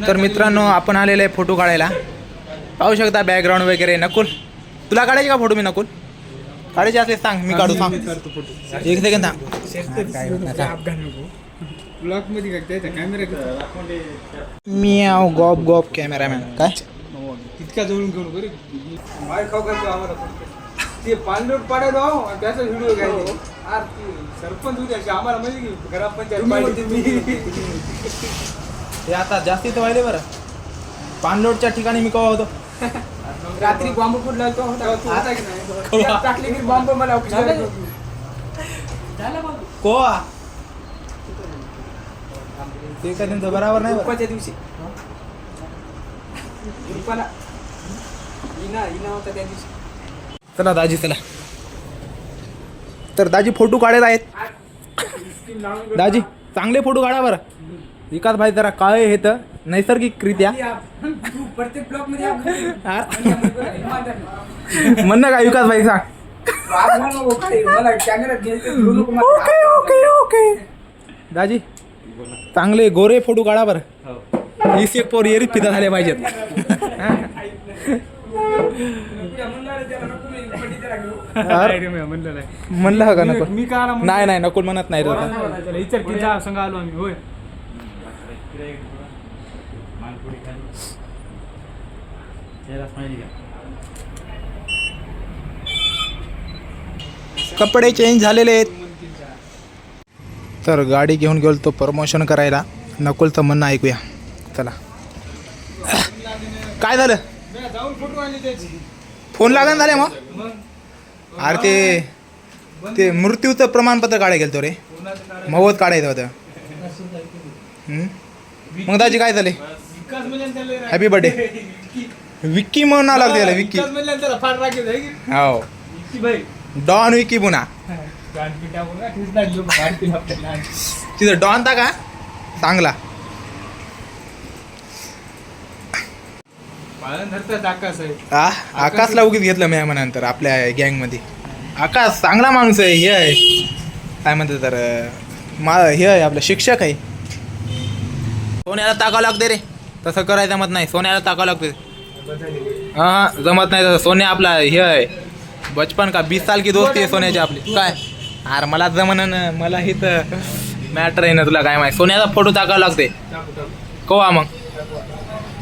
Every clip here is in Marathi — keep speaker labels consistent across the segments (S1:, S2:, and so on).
S1: तर मित्रांनो आपण आलेले आहे फोटो काढायला. पाहू शकता बॅकग्राऊंड वगैरे. नकुल तुला काढायचे का फोटो? मी नकुल काढायचे असले सांग, मी काढू. सांग एक सेकंड थांब. मियाव गॉप गॉप कॅमेरामॅन काय
S2: इतक्या जवळून घेऊन बरे माय खाऊ करतो आम्हाला. ते पाणलोट पाडायला आणि त्याचा व्हिडिओ घ्यायचा. सरपंच होते आम्हाला म्हणजे की घरात
S1: ते आता जास्ती तर व्हायले बरं. पाणलोटच्या ठिकाणी मी केव्हा होतो?
S2: रात्री बॉम्ब फुटला टाकले की बॉम्ब मला
S1: कोवा ते काय त्यांचं बरोबर नाही.
S2: रुपाच्या दिवशी रुपाला इना होता त्या दिवशी.
S1: चला दाजी चला. तर दाजी फोटो काढत आहेत. दाजी चांगले फोटो काढा बरं. विकास भाई जरा काळे हे तर नैसर्गिकरित्या
S2: प्रत्येक ब्लॉक मध्ये
S1: म्हणणं काय विकास भाई सांग. ओके ओके ओके दाजी चांगले गोरे फोटो काढा बरं. हीच एक पोर येरीत पिता झाले पाहिजेत. म्हणलं का नको?
S2: मी का
S1: नाही नाही नको म्हणत नाही.
S2: संघ आलो आम्ही. होय
S1: कपडे चेंज झालेले आहेत. तर गाडी घेऊन गेलो तो प्रमोशन करायला. नकुलचं म्हणणं ऐकूया. चला काय झालं?
S2: जाऊन फोटो आणले त्याची.
S1: फोन लागण झाले मग? अरे ते मृत्यूचं प्रमाणपत्र काढायला गेलतो रे. मवत काढायचं होतं. मग दाजी काय झाले? हॅपी बर्थडे विक्की म्हणा लागते त्याला. विक्की हो डॉन विक्की पुन्हा. तिथं डॉन था का चांगला. आकाशला उगीच घेतलं मी नंतर आपल्या गँगमध्ये. आकाश चांगला माणूस आहे. हे आहे काय म्हणतात तर हे आहे आपलं शिक्षक आहे. सोन्याला टाकावं लागते रे. तसं करायचं जमत नाही. सोन्याला टाकावं लागते. हां जमत नाही तसं. सोन्या आपला हे आहे बचपन का 20 साल की दोस्ती आहे सोन्याची आपली. काय अरे मला जमन मला हे तर मॅटर आहे ना. तुला काय माहिती? सोन्याचा फोटो टाकावा लागते कवा मग.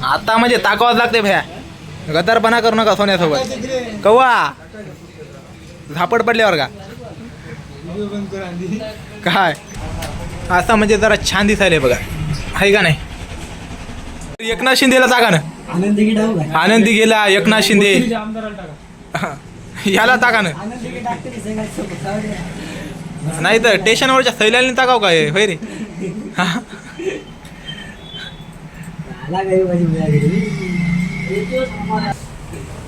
S1: आता म्हणजे टाकावंच लागते भया. गद्दारपणा करू नका सोन्यासोबत. कवा झापड पडल्यावर का काय असं म्हणजे जरा छान दिसायला बघा. आहे का नाही? एकनाथ शिंदेला टाका ना. आनंदी गेला. एकनाथ शिंदे याला टाका ना. नाही तर स्टेशनवरच्या सैलाने टाकाव काय होय रे.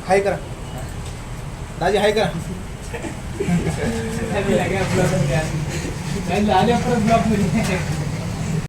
S1: हाय करा दाजी. हाय करा.
S2: ब्लॉक मध्ये